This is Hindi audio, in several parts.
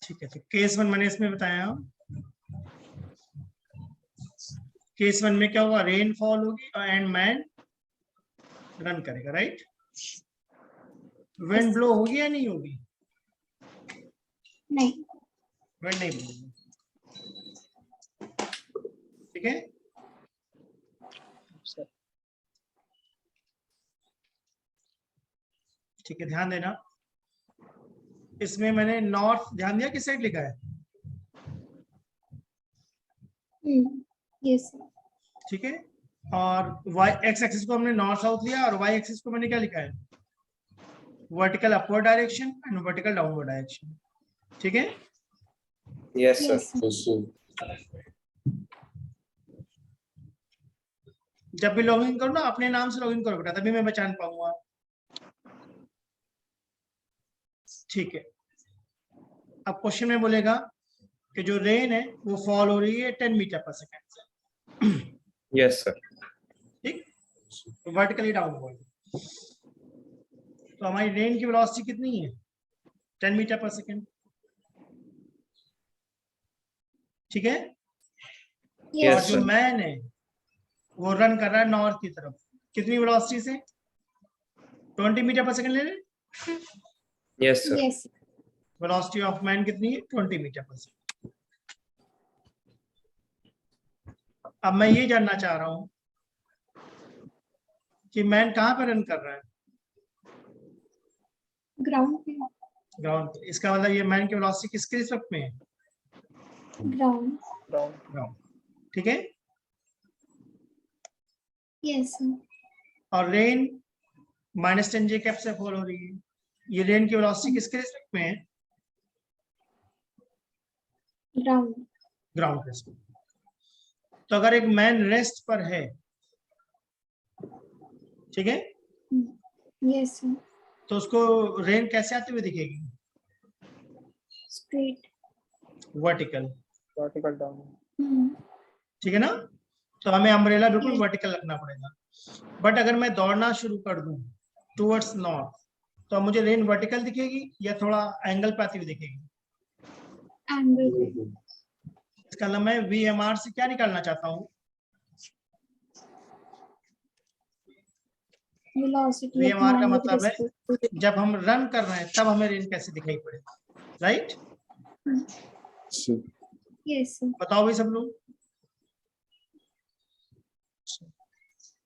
ठीक है, तो केस 1 मैंने इसमें बताया। केस 1 में क्या होगा, रेनफॉल होगी एंड मैन रन करेगा, राइट। विंड ब्लो होगी या नहीं होगी? नहीं। विंड नहीं ब्लो, ठीक है। ठीक है, ध्यान देना, इसमें मैंने नॉर्थ ध्यान दिया किस साइड लिखा है? यस। ठीक है, और वाई एक्स एक्सिस को हमने नॉर्थ साउथ लिया और वाई एक्सिस को मैंने क्या लिखा है? Vertical upward direction and vertical downward direction, ठीक है। Yes sir. जब भी लॉगिन करो ना, अपने नाम से लॉगिन करो बेटा, तभी मैं पहचान पाऊंगा। ठीक है, अब क्वेश्चन में बोलेगा कि जो रेन है वो फॉल हो रही है 10 मीटर पर सेकेंड से। Yes sir. ठीक, वर्टिकली डाउनवर्ड। तो हमारी रेन की वेलोसिटी कितनी है? 10 मीटर पर सेकेंड, ठीक है। Yes, और जो sir. मैन है वो रन कर रहा है नॉर्थ की तरफ, कितनी वेलोसिटी से? 20 मीटर पर सेकेंड ले लें। Yes sir. Yes. Velocity of man कितनी है? 20 मीटर पर सेकेंड। अब मैं ये जानना चाह रहा हूं कि मैन कहां पर रन कर रहा है? ग्राउंड पे। ग्राउंड पे। इसका मतलब ये मैन की वेलोसिटी किसके रिस्पेक्ट में है? ग्राउंड। ग्राउंड, ठीक है। यस। और रेन -10 जे कैप से फॉल हो रही है, ये रेन की वेलोसिटी किसके रिस्पेक्ट में है? ग्राउंड। ग्राउंड पे। तो अगर एक मैन रेस्ट पर है, ठीक है, यस। तो उसको रेन कैसे आते हुए दिखेगी? स्ट्रेट। वर्टिकल। Vertical down. ठीक है ना। तो हमें अम्ब्रेला बिल्कुल Yes. वर्टिकल रखना पड़ेगा। बट अगर मैं दौड़ना शुरू कर दूं टुवर्ड्स नॉर्थ, तो अब मुझे रेन वर्टिकल दिखेगी या थोड़ा एंगल पे आती हुई दिखेगी? एंगल। इसका मतलब मैं VMR से क्या निकालना चाहता हूँ? वेलोसिटी VMR का मतलब है जब हम रन कर रहे हैं तब हमें रेन कैसे दिखाई पड़े, राइट। यस। बताओ भाई सब लोग,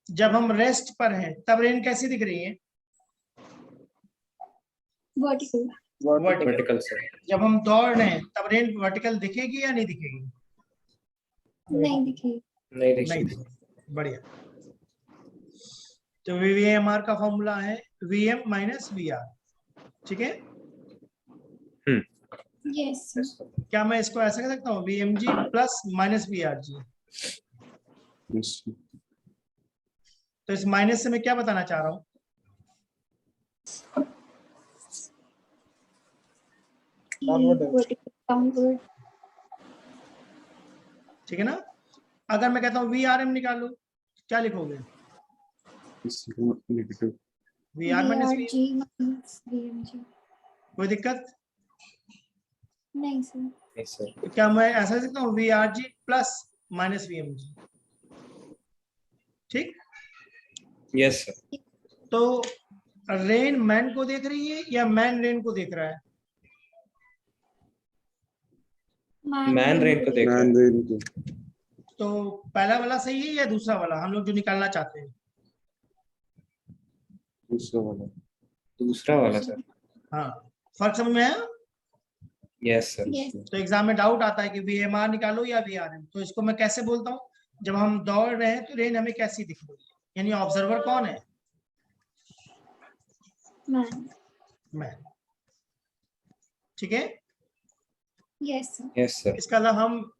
जब हम रेस्ट पर हैं तब रेन कैसी दिख रही है? वर्टिकल। Vertical sir. जब हम दौड़ रहे हैं तब रेन वर्टिकल दिखेगी या नहीं दिखेगी? नहीं दिखेगी। नहीं नहीं देखिए। दिखेगी। बढ़िया। तो VMR का फॉर्मूला है VM माइनस VR, ठीक है। यस। क्या मैं इसको ऐसा कह सकता हूँ VMG प्लस माइनस VRG? तो इस माइनस से मैं क्या बताना चाह रहा हूँ? डाउनवर्ड। ठीक है ना। अगर मैं कहता हूँ VRM निकालो, क्या लिखोगे? VR minus VRG minus VMG। कोई दिक्कत? नहीं सर। नहीं सर। तो क्या मैं ऐसा लिख सकता हूँ VRG प्लस माइनस VMG? ठीक। Yes sir. तो रेन मैन को देख रही है या मैन रेन को देख रहा है? मैन रेन को देख रहा है। तो पहला वाला सही है या दूसरा वाला, हम लोग जो निकालना चाहते हैं? दूसरा वाला सर। हाँ, फर्क समझ में आया? Yes sir. तो एग्जाम में डाउट आता है कि VMR निकालो या VRM, तो इसको मैं कैसे बोलता हूँ? जब हम दौड़ रहे हैं तो रेन हमें कैसी दिख रही है, यानी ऑब्जर्वर कौन है? मैन। ठीक है। यस। Yes sir. इसका मतलब हम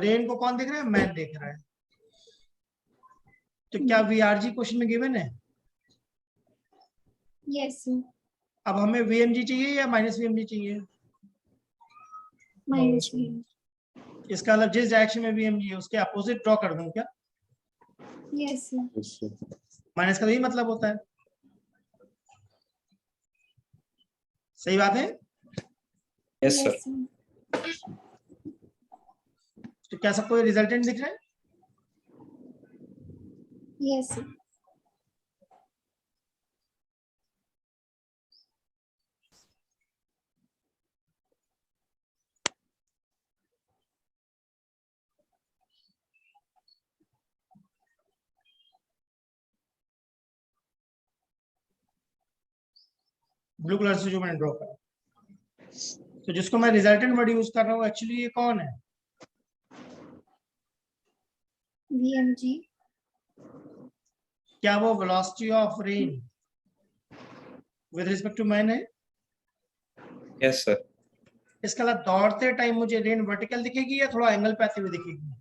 रेन को कौन देख रहे हैं? मैन देख रहा है। तो क्या VRG क्वेश्चन में गिवन है? यस। अब हमें VMG चाहिए या माइनस VMG चाहिए? माइनस इसका मतलब जिस डायरेक्शन में VMG है उसके अपोजिट ड्रॉ कर दूं क्या? Yes, sir. Yes, sir. Minus का तो यही मतलब होता है, सही बात है? Yes, sir. Yes, sir. तो क्या सबको रिजल्टेंट दिख रहा है? Yes, sir. ब्लू कलर से जो मैंने ड्रॉ करा, तो जिसको मैं रिजल्टेंट वर्ड यूज कर रहा हूँ एक्चुअली ये कौन है? VMG. क्या वो velocity of rain with respect to man है? Yes, sir. इसका मतलब दौड़ते टाइम मुझे रेन वर्टिकल दिखेगी या थोड़ा एंगल पे आती हुई दिखेगी?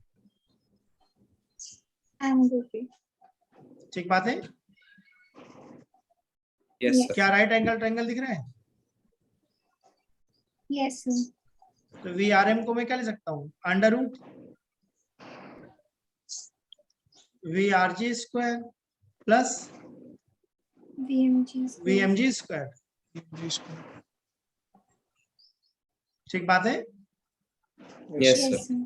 Angle पे. ठीक बात है? Yes, sir. क्या राइट एंगल ट्रायंगल दिख रहा है? Yes, sir. तो VRM को मैं क्या ले सकता हूँ? Under root VRG square plus VMG. square. VMG square. ठीक बात है? Yes, Yes, sir. sir.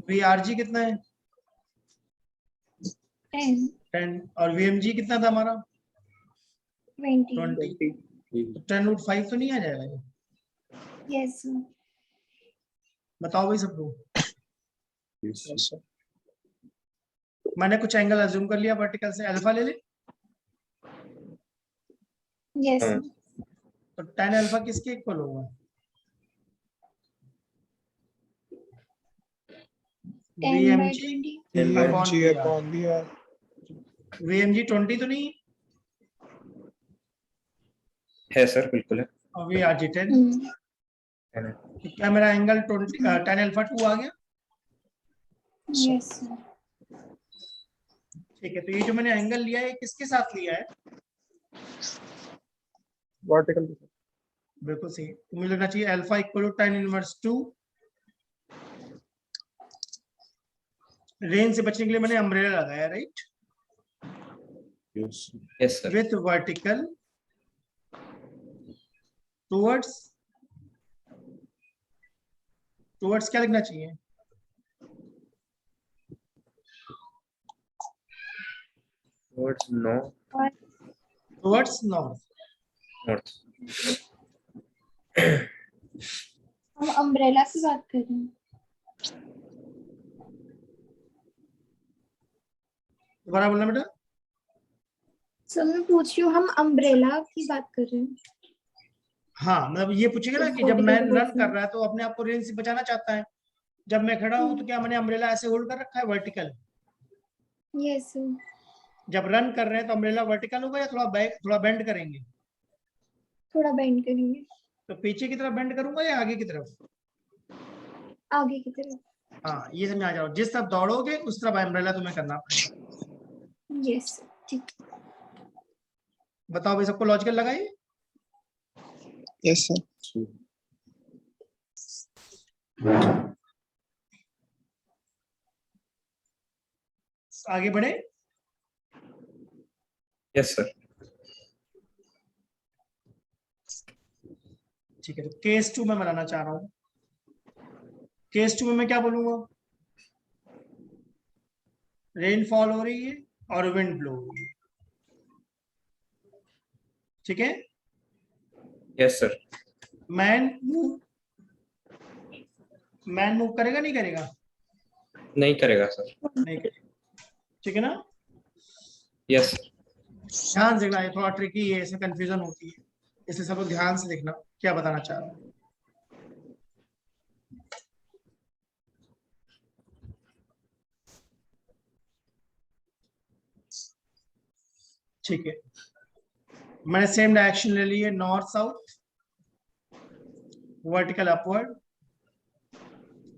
VRG कितना है? 10, 10 और VMG कितना था हमारा? 20. 20। 10√5 तो नहीं आ जाएगा? Yes, sir. बताओ भाई सब लोग। Yes, sir. मैंने कुछ एंगल अज्यूम कर लिया वर्टिकल से, अल्फा ले ले, Yes, हाँ। sir. तो tan अल्फा किसके इक्वल होगा? 10 by VMG 20. upon VR। VMG 20 तो नहीं है सर, बिल्कुल है। और VRG 10। Hmm. क्या मेरा एंगल 10 अल्फा 2 आ गया? Yes, sir. ठीक है, तो ये जो मैंने एंगल लिया है किसके साथ लिया है? वर्टिकल। बिल्कुल सही। तो मुझे लगना चाहिए alpha equal to tan inverse 2। Rain से बचने के लिए मैंने अम्ब्रेला लगाया, right? Yes, yes, sir. With vertical towards क्या लिखना चाहिए? Towards north. Towards north. North. हम अम्ब्रेला की बात कर रहे हैं। दोबारा बोलना बेटा। सर मैं पूछ रही हूँ, हम अम्ब्रेला की बात कर रहे हैं। हाँ, मतलब ये पूछेगा ना कि जब मैं रन कर रहा है तो अपने आप को रेन से बचाना चाहता है, जब मैं खड़ा हूं तो क्या मैंने अम्ब्रेला ऐसे होल्ड कर रखा है वर्टिकल? Yes sir. जब रन कर रहे हैं तो अम्ब्रेला वर्टिकल होगा या थोड़ा बेंड करेंगे? थोड़ा बेंड करेंगे। तो पीछे की तरफ बेंड करूंगा या आगे की तरफ? आगे की तरफ। हाँ, ये समझ आ जाओ, जिस तरफ दौड़ोगे उस तरफ अम्ब्रेला तुम्हें करना पड़ेगा। यस ठीक। बताओ भाई, सबको लॉजिकल लगा ये? Yes sir. आगे बढ़े। Yes, sir. ठीक है, तो केस 2 में बनाना चाह रहा हूं। केस 2 में मैं क्या बोलूंगा? रेनफॉल हो रही है और विंड ब्लो हो रही है, ठीक है? Yes, sir. मैन मूव करेगा नहीं करेगा? नहीं करेगा सर। नहीं करेगा, ठीक है ना? Yes, sir. ध्यान से देखना, ये थोड़ा ट्रिकी है, इसमें कंफ्यूजन होती है, इसलिए सब लोग ध्यान से देखना क्या बताना चाह रहा हूं। ठीक है, मैंने सेम डायरेक्शन ले ली है, north south, vertical upward,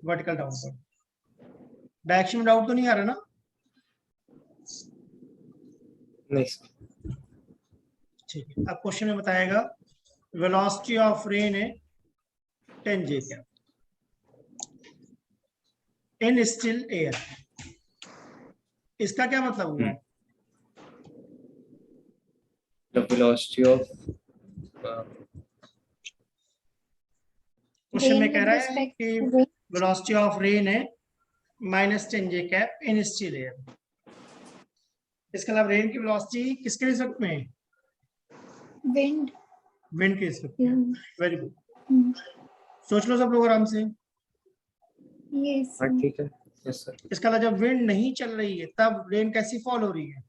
vertical downward. Direction में डाउट तो नहीं आ रहा ना? नहीं सर। ठीक है, अब क्वेश्चन में बताएगा वेलोसिटी ऑफ रेन है 10 J क्या? In still air. इसका क्या मतलब हुआ? The velocity of क्वेश्चन में Rain कह with रहा है respect कि to wind. Velocity of rain है -10 j cap in still air. इसके अलावा रेन की वेलोसिटी किसके रिस्पेक्ट में है? Wind. विंड के रिस्पेक्ट में। Yeah. Very good, Hmm. सोच लो सब लोग आराम से। Yes. हाँ ठीक है। Yes sir. इसके अलावा जब विंड नहीं चल रही है तब रेन कैसी फॉल हो रही है?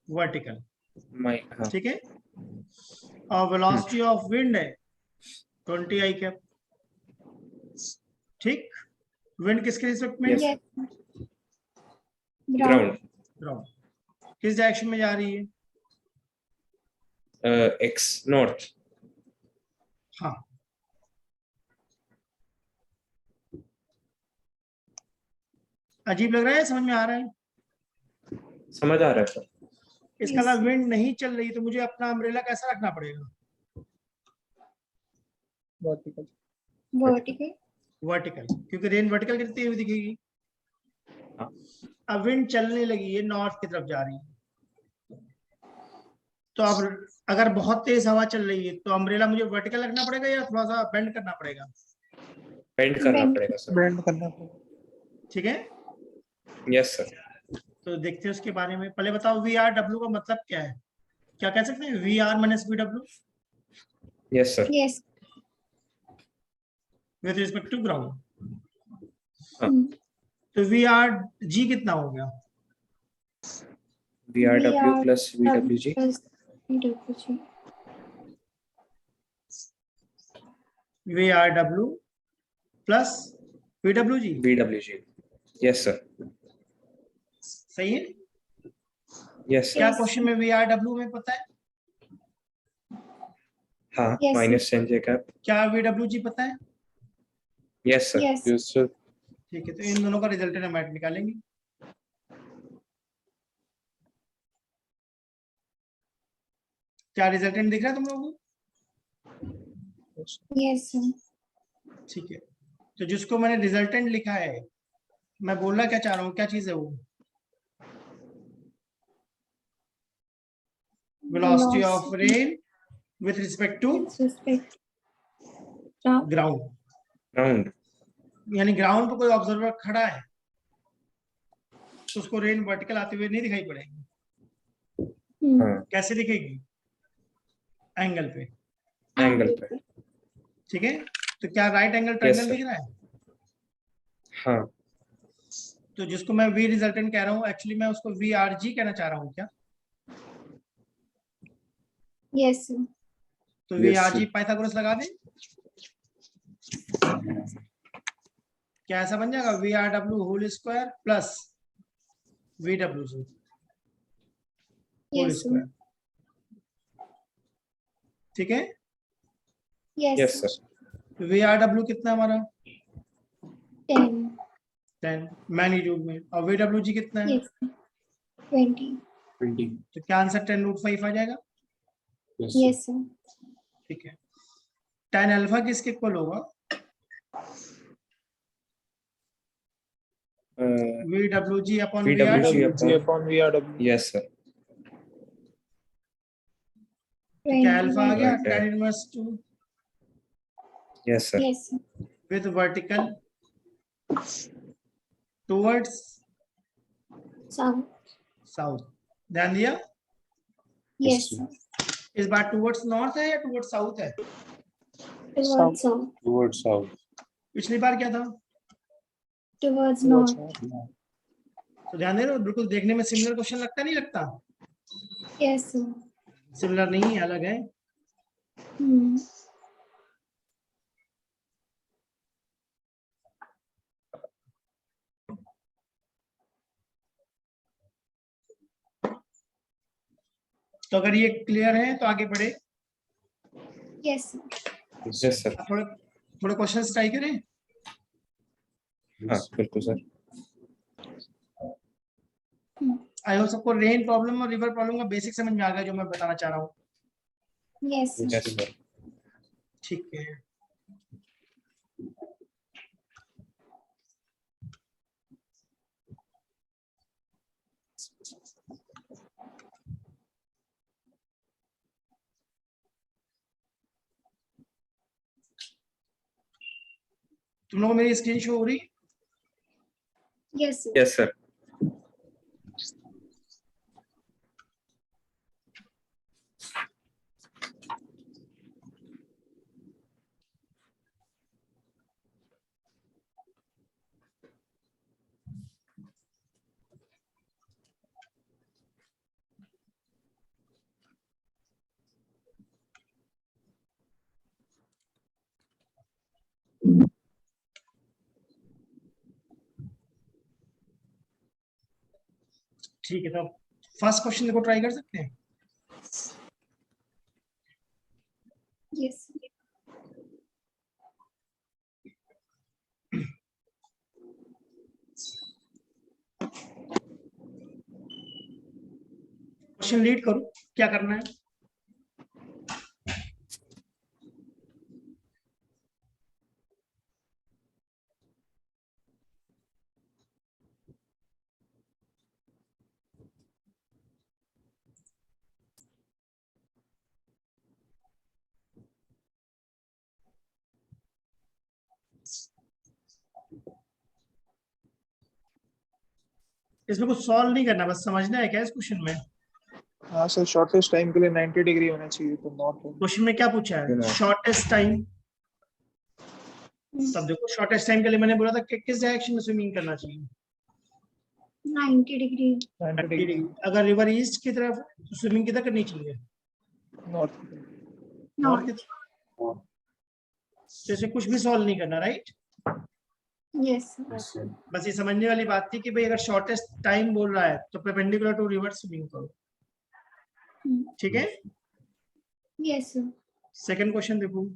वर्टिकल। हाँ ठीक है, और वेलोसिटी ऑफ विंड है 20 i कैप। ठीक, विंड किसके रिस्पेक्ट में? Yes. Yes. ग्राउंड। ग्राउंड। किस डायरेक्शन में जा रही है? X north. हाँ, अजीब लग रहा है, समझ में आ रहा है? समझ आ रहा है सर। इसके अलावा विंड नहीं चल रही तो मुझे अपना अम्ब्रेला कैसा रखना पड़ेगा? Vertical. Vertical. वर्टिकल, क्योंकि रेन वर्टिकल गिरती हुई दिखेगी। हाँ। अब विंड चलने लगी है, नॉर्थ की तरफ जा रही है, तो अब अगर बहुत तेज हवा चल रही है तो अम्ब्रेला मुझे वर्टिकल रखना पड़ेगा या थोड़ा सा बेंड करना पड़ेगा? बेंड करना Bend. पड़ेगा सर। Bend करना पड़ेगा। ठीक है, यस सर। तो देखते हैं उसके बारे में। पहले बताओ वी आर डब्ल्यू का मतलब क्या है? क्या कह सकते हैं? V R minus V W yes sir. Yes. With respect to ground. Hmm. तो वी आर जी कितना हो गया? V R W VR plus V W G. plus VWG. V R W plus V W G. V W G. Yes sir. सही है? यस क्या सर। क्वेश्चन में वी आर डब्ल्यू में पता है? हाँ Yes, -10 j कैप। क्या वी डब्ल्यू जी पता है? Yes sir. Yes. Yes sir. ठीक है, तो इन दोनों का रिजल्टेंट हम ऐड निकालेंगे। क्या रिजल्टेंट दिख रहा है तुम लोगों को? Yes. Sir. ठीक है, तो जिसको मैंने रिजल्टेंट लिखा है, मैं बोलना क्या चाह रहा हूँ, क्या चीज है वो? Velocity of rain with respect to With respect. Ground. Ground. Round. यानी ग्राउंड पे कोई ऑब्जर्वर खड़ा है तो उसको रेन वर्टिकल आते हुए नहीं दिखाई पड़ेगी। Hmm. हाँ कैसे दिखेगी? एंगल पे। एंगल पे। ठीक है, तो क्या right angle Yes, triangle sir. दिख रहा है? हाँ तो जिसको मैं वी रिजल्टेंट कह रहा हूँ, एक्चुअली मैं उसको वी आर जी कहना चाह रहा हूँ क्या? Yes. Sir. तो V Yes, R G sir. Pythagoras लगा दें, क्या ऐसा बन जाएगा? V R W whole square plus V W G whole Yes. Sir. Square. ठीक है, Yes. Yes Sir. Sir. V R W कितना है हमारा? 10. 10 मैग्नीट्यूड में, और वी डब्ल्यू जी कितना है? Yes. 20. 20। तो क्या आंसर 10√5 आ जाएगा? Yes. Sir. ठीक है, tan अल्फा किसके इक्वल होगा? V W G upon V R VWG W. G upon VRW. Yes sir. क्या अल्फा आ 20. गया? Right. tan inverse 2 yes sir. Yes. Sir. With vertical towards South. South. ध्यान दिया? Yes. Sir. इस बार टुवर्ड्स नॉर्थ है या टुवर्ड्स साउथ है? Towards south. Towards south. पिछली बार क्या था? Towards Towards north. north. तो ध्यान दे रहे हो, बिल्कुल देखने में सिमिलर क्वेश्चन लगता नहीं लगता? Yes. Sir. सिमिलर नहीं है, अलग है। Hmm. तो अगर ये क्लियर है तो आगे बढ़े। Yes. Sir. Yes sir. थोड़े थोड़े क्वेश्चंस ट्राई करें। हाँ बिल्कुल सर। Hmm. आई होप सबको रेन प्रॉब्लम और रिवर प्रॉब्लम का बेसिक समझ में आ गया जो मैं बताना चाह रहा हूँ। Yes. Sir. Yes sir. ठीक है, तुम लोगों को मेरी स्क्रीन शो हो रही? Yes, sir. Yes, sir. ठीक है, तो फर्स्ट क्वेश्चन को ट्राई कर सकते हैं। Yes. क्वेश्चन रीड करो, क्या करना है। इसमें कुछ सॉल्व नहीं करना, बस समझना है क्या इस क्वेश्चन में। हाँ सर, शॉर्टेस्ट टाइम के लिए 90 डिग्री होना चाहिए, तो नॉट। क्वेश्चन में क्या पूछा है? Shortest time. तब देखो, शॉर्टेस्ट टाइम के लिए मैंने बोला था कि किस डायरेक्शन में स्विमिंग करना चाहिए। 90 degree. 90 डिग्री अगर रिवर ईस्ट की तरफ तो स्विमिंग किधर करनी चाहिए? नॉर्थ। नॉर्थ की North. तरफ। जैसे कुछ भी सॉल्व नहीं करना, राइट। Yes, sir. बस ये समझने वाली बात थी कि भाई अगर शॉर्टेस्ट टाइम बोल रहा है तो परपेंडिकुलर टू रिवर स्विमिंग करो, ठीक है। Yes, sir. सेकंड क्वेश्चन देखो।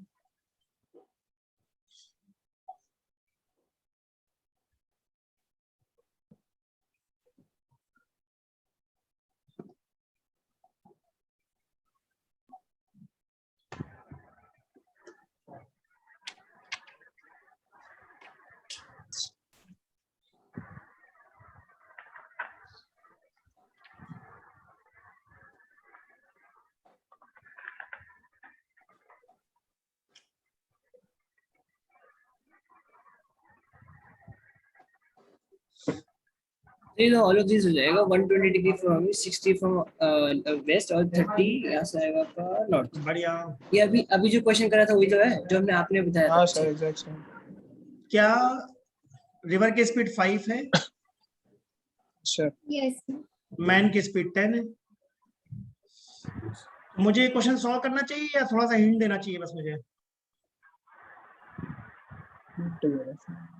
नहीं तो ऑल ऑफ दिस हो जाएगा 120 डिग्री फ्रॉम 60 फ्रॉम वेस्ट और 30 यहाँ से आएगा आपका नॉर्थ। बढ़िया। ये अभी जो क्वेश्चन करा था वही तो है जो हमने आपने बताया था। हाँ सर, एग्जैक्ट सर। क्या रिवर की स्पीड 5 है? Sir Yes, sir. मैन की स्पीड 10 है। मुझे ये क्वेश्चन सॉल्व करना चाहिए या थोड़ा सा हिंट देना चाहिए बस मुझे?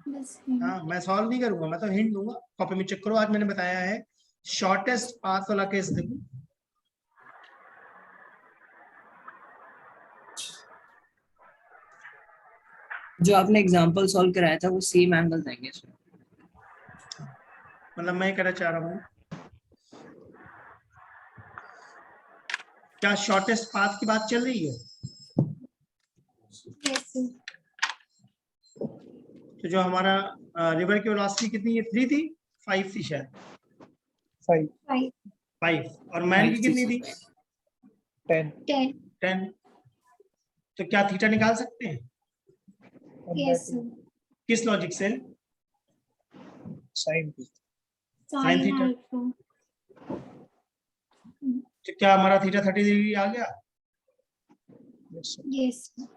बस हाँ, मैं सॉल्व नहीं करूंगा, मैं तो हिंट दूंगा। कॉपी में चेक करो, आज मैंने बताया है शॉर्टेस्ट पाथ वाला केस देखो। जो आपने एग्जांपल सॉल्व कराया था वो सेम एंगल देंगे इसमें। मतलब मैं कहना चाह रहा हूँ, क्या शॉर्टेस्ट पाथ की बात चल रही है? Yes, sir. तो जो हमारा रिवर की वेलोसिटी कितनी है? 3 थी, 5 थी शायद। 5 5. 5। और मैन की कितनी थी? 10 10. 10। तो क्या थीटा निकाल सकते हैं? Yes, sir. किस लॉजिक से? Sine Sin Sin theta. alpha. तो क्या हमारा थीटा 30 डिग्री आ गया? Yes sir. Yes, sir.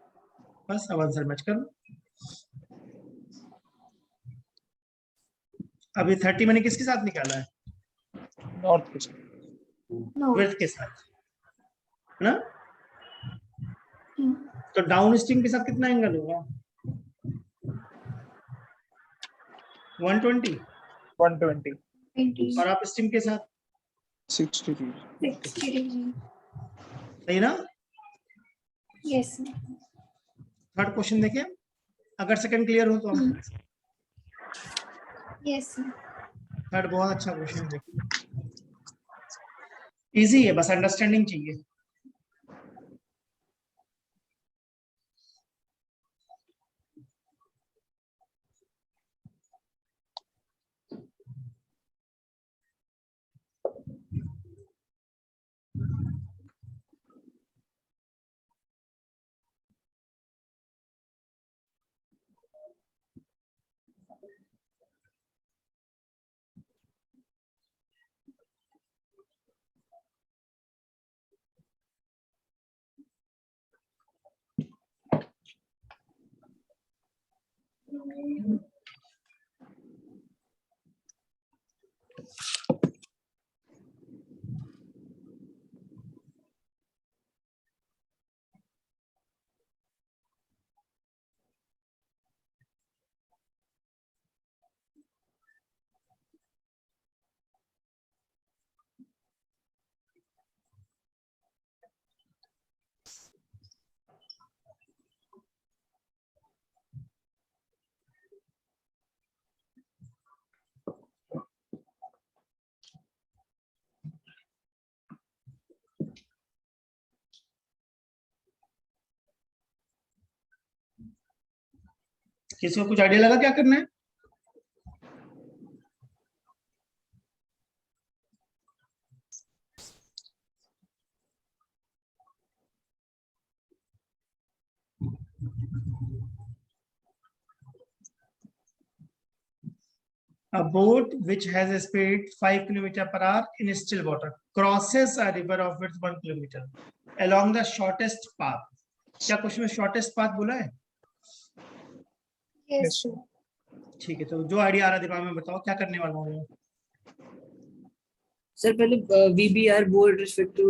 बस अब आंसर मैच करो। अभी 30 मैंने किसके साथ निकाला है? नॉर्थ के साथ। No. विड्थ के साथ, है ना? Hmm. तो डाउन स्ट्रीम के साथ कितना एंगल होगा? 120। 120 20. और आप स्ट्रीम के साथ 60 डिग्री। 60 degree. सही ना? Yes, sir. थर्ड क्वेश्चन देखिए, अगर सेकंड क्लियर हो तो हम। Yes, sir. थर्ड बहुत अच्छा क्वेश्चन है, देखिए इजी है, बस अंडरस्टैंडिंग चाहिए। किसी को कुछ आइडिया लगा क्या करना है? A boat which has a speed 5 km/h in still water crosses a river of width 1 kilometer along the shortest path. क्या क्वेश्चन में शॉर्टेस्ट पाथ बोला है? Yes, Yes, sir. ठीक है, तो जो आइडिया आ रहा है दिमाग में बताओ, क्या करने वाला हूँ? सर पहले VBR boat respect to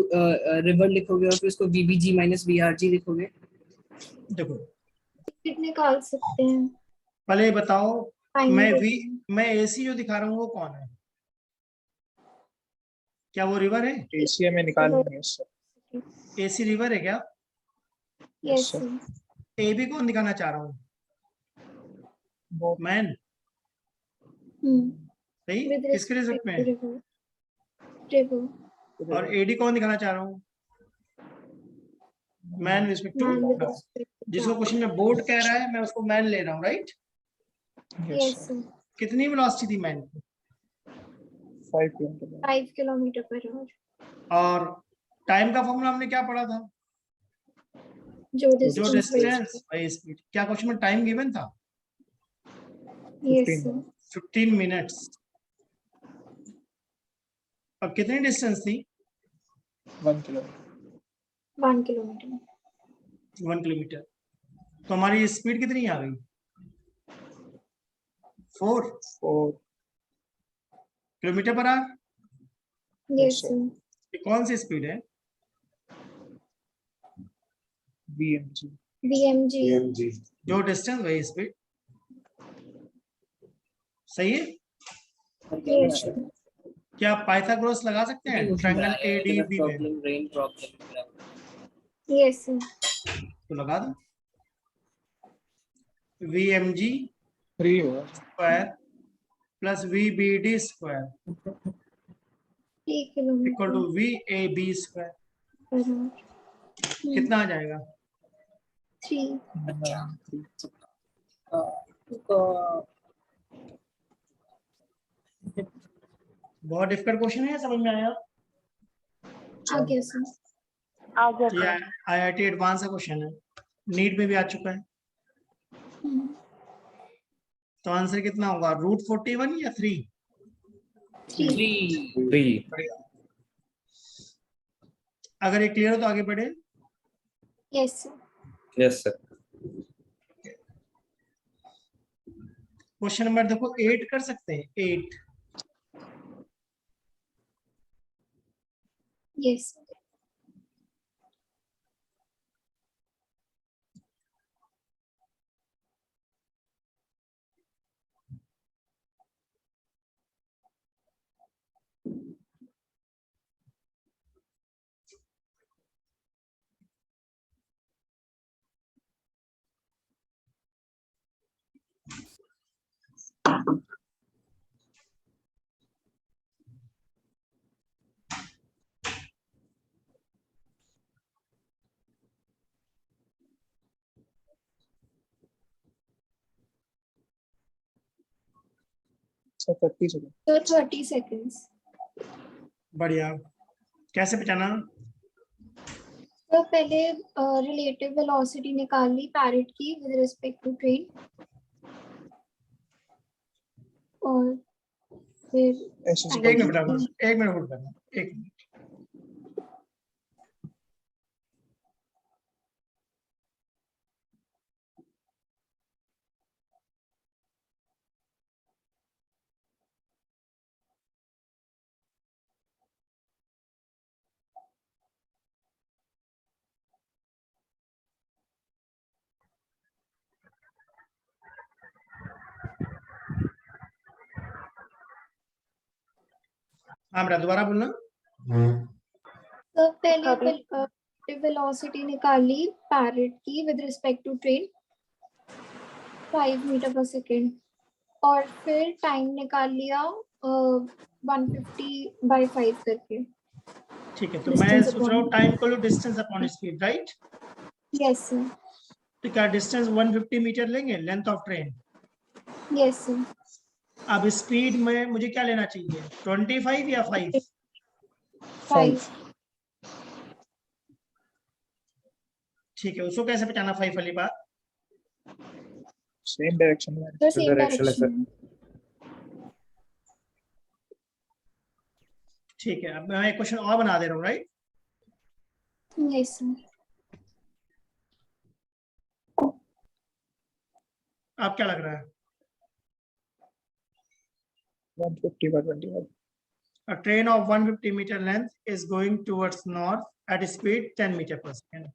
river लिखोगे और फिर उसको VBG माइनस VRG लिखोगे। देखो फिर निकाल सकते हैं। पहले ये बताओ, Time मैं एसी जो दिखा रहा हूँ वो कौन है? क्या वो रिवर है? एशिया में निकाल लेंगे सर। एसी रिवर है क्या? Yes, sir. sir. A B कौन दिखाना चाह रहा हूँ? Boat. मैन। सही, With किसके रिस्पेक्ट respect to में? river. और एडी कौन दिखाना चाह रहा हूँ? Man respect Man with to. respect to जिसको क्वेश्चन में बोट कह रहा है मैं उसको मैन ले रहा हूँ, राइट? Yes, sir. कितनी वेलोसिटी थी मैन की? 5 kilometers. 5 km/h. और टाइम का फॉर्मूला हमने क्या पढ़ा था? जो जो distance डिस्टेंस बाय स्पीड। क्या क्वेश्चन में टाइम गिवन था? Yes, sir. 15 मिनट्स। अब कितनी डिस्टेंस थी? 1 kilometer. 1 kilometer. 1 किलोमीटर। तो हमारी स्पीड कितनी आ गई? 4 4. Kilometre per hour. Yes, sir. ये कौन सी स्पीड है? BMG. BMG. जो डिस्टेंस वही स्पीड। सही है? Yes, sir. क्या पाइथागोरस लगा सकते हैं ट्रायंगल एडीबी में? Problem rain problem. Yes, sir. तो लगा दो। VMG 3 होगा. Square plus VBD square 3 equal to km/h. VAB square कितना आ जाएगा? 3. बहुत डिफिकल्ट क्वेश्चन है, समझ में आया? आ गया सर। ये IIT एडवांस का क्वेश्चन है, नीट में भी आ चुका है। तो आंसर कितना होगा? √41 या 3? 3. अगर ये क्लियर हो तो आगे बढ़े। Yes sir. Yes, sir. Question number देखो 8 कर सकते हैं। 8 yes sir. Sir 30 second. Sir 30 seconds। बढ़िया। कैसे पहचाना? तो पहले रिलेटिव वेलोसिटी निकाल ली पैरेट की विद रिस्पेक्ट टू ट्रेन, और फिर ऐसे एक मिनट होल्ड करना, एक मिनट। हाँ बेटा दोबारा बोलना। तो पहले वेलोसिटी निकाली पैरेट की with respect to train 5 metre पर सेकेंड, और फिर टाइम निकाल लिया 150/5 करके। ठीक है, तो मैं सोच रहा हूँ टाइम को लो distance upon speed, right? Yes sir. तो क्या डिस्टेंस 150 मीटर लेंगे, length of train? Yes sir. अब स्पीड में मुझे क्या लेना चाहिए, 25 या 5? 5। ठीक है, उसको कैसे पहचाना 5 वाली बात? सेम डायरेक्शन में। तो सेम डायरेक्शन है सर। डायरेक्शन। ठीक है, अब मैं एक क्वेश्चन और बना दे रहा हूँ, राइट? Yes sir. आप क्या लग रहा है? 150/25. A train of 150 meter length is going towards north at speed 10 meter per second.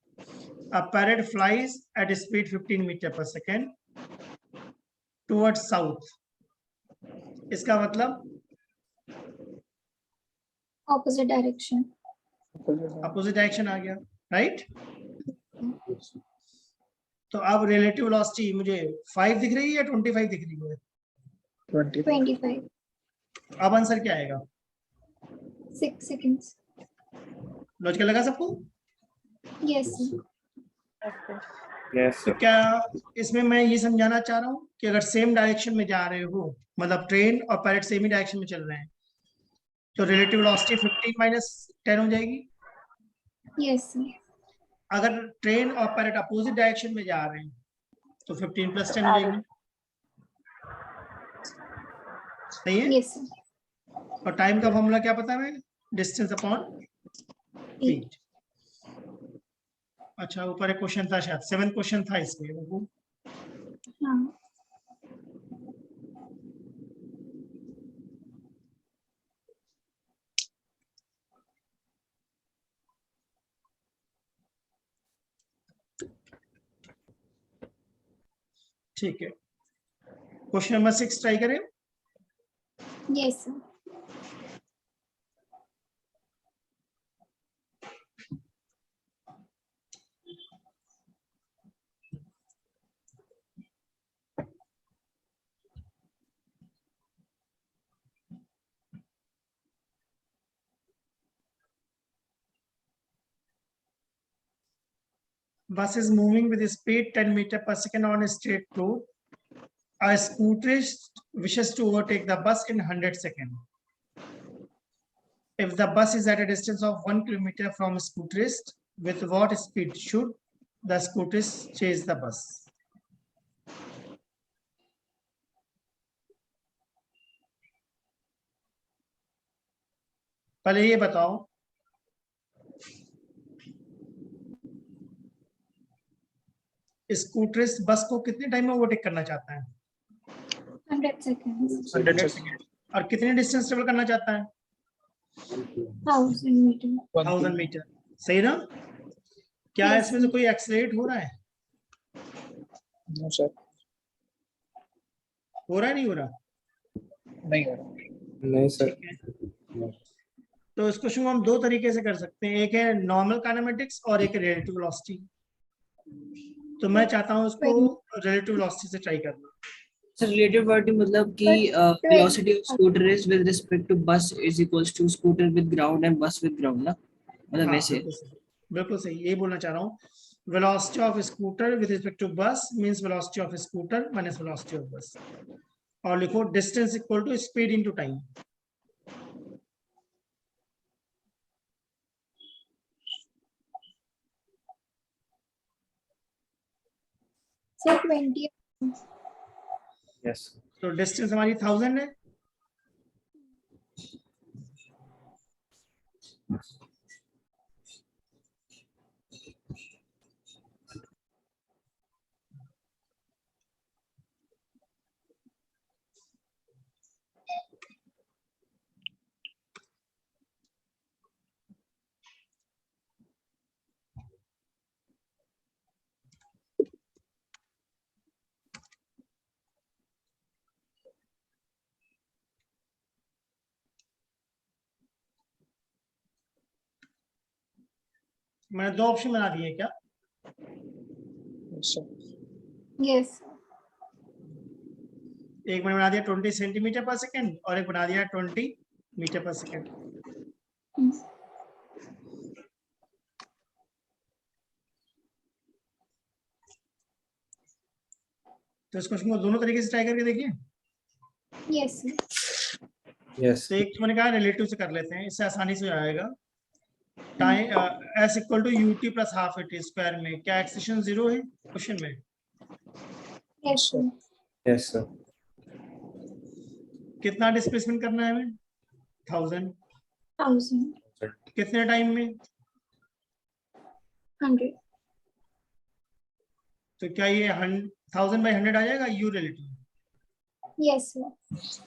A parrot flies at speed 15 meter per second towards south. इसका मतलब ऑपोजिट डायरेक्शन। अपोजिट डायरेक्शन आ गया, राइट? तो अब रिलेटिव वेलोसिटी मुझे 5 दिख रही है या 25 दिख रही है? 25। अब आंसर क्या आएगा? 6 सेकंड्स। लॉजिकल लगा सबको? Yes sir. यस तो सर। क्या इसमें मैं ये समझाना चाह रहा हूँ कि अगर सेम डायरेक्शन में जा रहे हो, मतलब ट्रेन और पैरेट सेम ही डायरेक्शन में चल रहे हैं, तो रिलेटिव वेलोसिटी 15 - 10 हो जाएगी। Yes sir. अगर ट्रेन और पैरेट अपोजिट डायरेक्शन में जा रहे हैं तो 15 + 10 हो जाएगी। सही है? Yes sir. और टाइम का फॉर्मूला क्या पता है? Distance upon speed. अच्छा, ऊपर एक क्वेश्चन था, शायद 7th क्वेश्चन था इसमें वो। हाँ। ठीक है, क्वेश्चन नंबर 6 ट्राई करें। Yes sir. Bus is moving with speed 10 meter per second on a straight road. A scooterist wishes to overtake the bus in 100 seconds. If the bus is at a distance of 1 kilometer from scooterist, with what speed should the scooterist chase the bus? पहले ये बताओ, स्कूटरिस्ट बस को कितने टाइम में ओवरटेक करना चाहता है? 100 सेकंड्स। 100 सेकंड। और कितने डिस्टेंस ट्रेवल करना चाहता है? 1000 मीटर। 1000 मीटर। सही ना? क्या Yes, इसमें से कोई एक्सीलरेट हो रहा है? नो सर, हो रहा है, नहीं हो रहा? नहीं हो रहा। नहीं सर। ठीक है, तो इस क्वेश्चन को हम दो तरीके से कर सकते हैं, एक है नॉर्मल काइनेमेटिक्स और एक रिलेटिव वेलोसिटी। तो मैं चाहता हूं उसको रिलेटिव वेलोसिटी से ट्राई करना। सर रिलेटिव वेलोसिटी मतलब कि velocity of scooter is with respect to bus is equals to scooter with ground and bus with ground ना, मतलब हाँ, वैसे। बिल्कुल सही, यही बोलना चाह रहा हूँ। Velocity of scooter with respect to bus means velocity of scooter minus velocity of bus. और लिखो distance equal to speed into time. Sir 20। Yes. तो डिस्टेंस हमारी 1000 है। मैंने दो ऑप्शन बना दिए क्या? Yes, sir. Yes. एक मैंने बना दिया 20 सेंटीमीटर पर सेकेंड और एक बना दिया 20 मीटर पर सेकेंड। Hmm. तो इस क्वेश्चन को दोनों तरीके से ट्राई करके देखिए। Yes. Sir. Yes. तो एक मैंने कहा रिलेटिव से कर लेते हैं, इससे आसानी से हो जाएगा। Time S equal to UT plus half AT square में क्या एक्सप्रेशन 0 है क्वेश्चन में? Yes. Sir. Yes, sir. कितना डिस्प्लेसमेंट करना है हमें? 1000। 1000. कितने टाइम में? 100. तो क्या ये 1000/100 आ जाएगा यू रिलेटिव? Yes. Sir.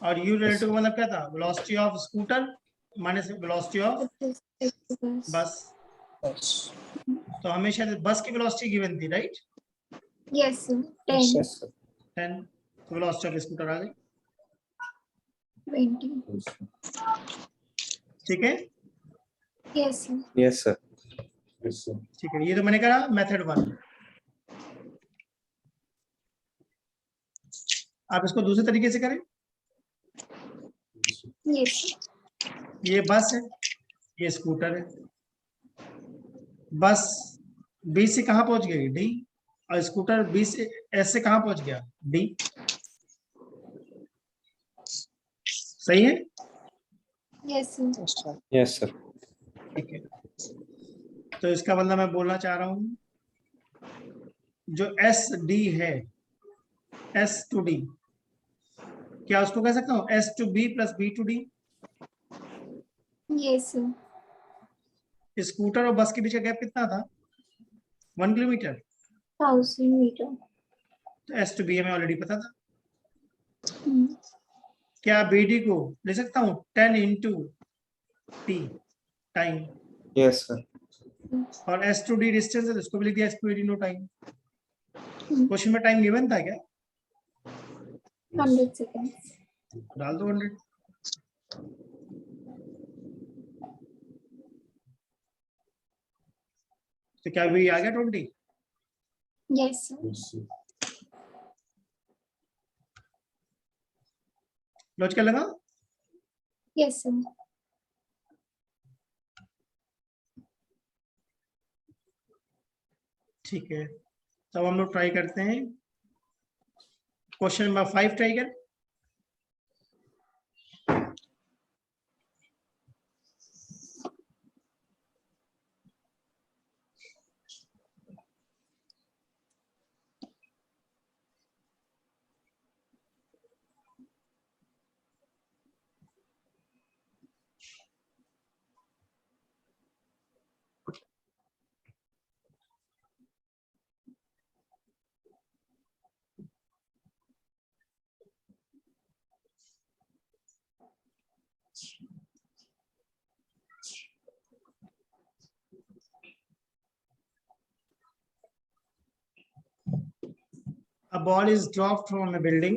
और यू रिलेटिव का मतलब क्या था? Velocity of scooter minus velocity of With respect to bus. बस। Yes. तो हमेशा बस की वेलोसिटी गिवन थी, right? Yes. Sir. 10. Yes, sir. 10। तो वेलोसिटी ऑफ स्कूटर आ गई। 20. ठीक है, Yes. Sir. Yes, sir. Yes, sir. ठीक है, ये तो मैंने कहा मेथड 1। आप इसको दूसरे तरीके से करें। Yes. Sir. ये बस है, ये स्कूटर है। बस बी से कहाँ पहुंच गई? डी। और स्कूटर बी से एस से कहाँ पहुंच गया? डी। सही है? Yes. Sir. Yes, sir. Yes, sir. ठीक है, तो इसका मतलब मैं बोलना चाह रहा हूं जो एस डी है, एस टू डी, क्या उसको कह सकता हूं S to B plus B to D? Yes. Sir. Scooter और बस के बीच का गैप कितना था? 1 किलोमीटर। 1000 meter. तो एस टू बी हमें ऑलरेडी पता था। Hmm. क्या बी डी को ले सकता हूँ 10 into T time? Yes, sir. और एस टू डी डिस्टेंस है तो इसको भी लिख दिया एस टू डी नो टाइम। Hmm. क्वेश्चन में टाइम गिवन था क्या? 100 seconds. डाल दो 100। तो क्या भी आ गया 20? Yes. Sir. Yes, sir. Logical लगा? Yes. Sir. ठीक है, तो अब हम लोग ट्राई करते हैं क्वेश्चन नंबर 5 ट्राई कर। A ball is dropped from a building.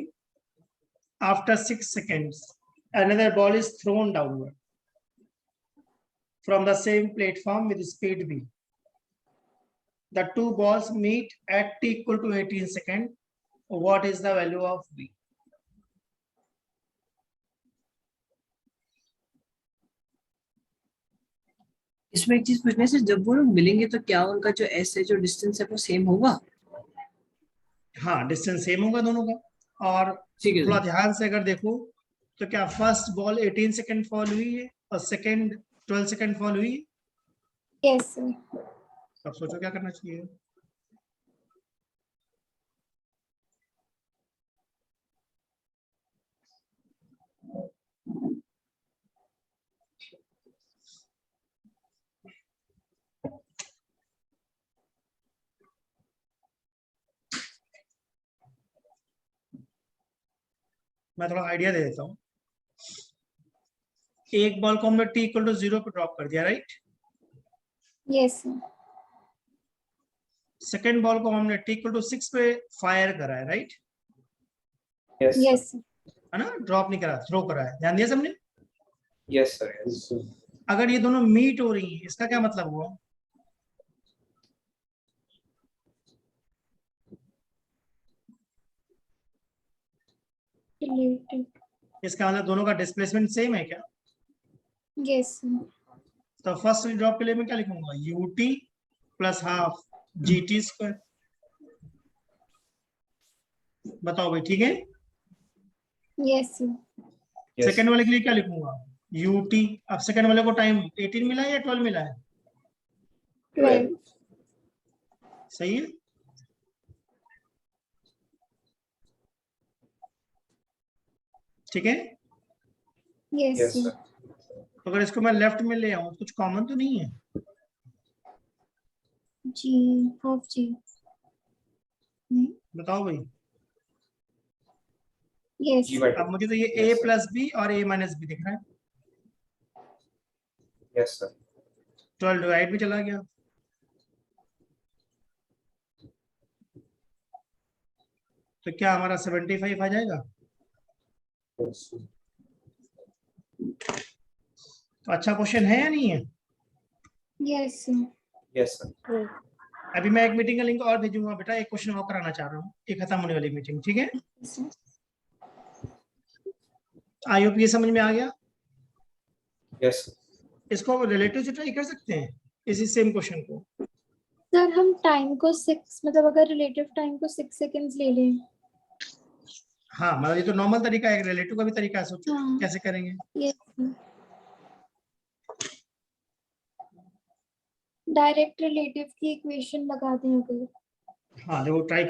After 6 seconds, another ball is thrown downward from the same platform with speed v. The two balls meet at t equal to 18 seconds. What is the value of v? इसमें एक चीज पूछने से, जब वो लोग मिलेंगे तो क्या उनका जो एस है, जो डिस्टेंस है, वो सेम होगा? हाँ, डिस्टेंस सेम होगा दोनों का। और ठीक है। थोड़ा ध्यान से अगर देखो तो क्या फर्स्ट बॉल 18 सेकंड फॉल हुई है और सेकंड 12 सेकंड फॉल हुई है? Yes. Sir. अब सोचो क्या करना चाहिए। मैं थोड़ा आइडिया दे देता हूँ। एक बॉल को हमने t इक्वल टू 0 पे ड्रॉप कर दिया, right? Yes. Sir. Second ball को हमने t इक्वल टू 6 पे फायर करा है, right? Yes, sir. Yes. Sir. है ना, ड्रॉप नहीं करा, थ्रो करा है। ध्यान दिया सबने? Yes, sir. Yes, sir. अगर ये दोनों मीट हो रही हैं, इसका क्या मतलब हुआ? relative. इसका मतलब दोनों का डिस्प्लेसमेंट सेम है क्या? Yes, sir. तो फर्स्ट ड्रॉप के लिए मैं क्या लिखूंगा? ut plus half gt square. बताओ भाई, ठीक है? Yes, sir. Yes. सेकंड वाले के लिए क्या लिखूंगा? ut। अब सेकंड वाले को टाइम 18 मिला है या 12 मिला है? 12. सही है। ठीक है। Yes, Yes, sir. sir. तो अगर इसको मैं लेफ्ट में ले आऊं, कुछ कॉमन तो नहीं है? G, half G. नहीं. बताओ भाई। Yes. G by 2. अब मुझे तो ये Yes, a sir. Plus B और a माइनस बी दिख रहा है। Yes, sir. 12 डिवाइड में चला गया। तो क्या हमारा 75 आ जाएगा? Yes, sir. तो अच्छा क्वेश्चन है या नहीं है? Yes, sir. Yes, sir. अभी मैं एक मीटिंग का लिंक और भेजूंगा बेटा, एक क्वेश्चन और कराना चाह रहा हूँ, एक खत्म होने वाली मीटिंग। ठीक है। Yes, sir. आई होप ये समझ में आ गया। Yes, sir. इसको रिलेटिव से ट्राई कर सकते हैं, इसी सेम क्वेश्चन को। सर हम टाइम को 6 मतलब अगर रिलेटिव टाइम को 6 सेकंड्स ले लें। हाँ, मतलब ये तो नॉर्मल तरीका है, रिलेटिव का भी तरीका है। सोचो हाँ। कैसे करेंगे। Yes. डायरेक्ट रिलेटिव की इक्वेशन लगा दें अगर। हाँ, देखो ट्राई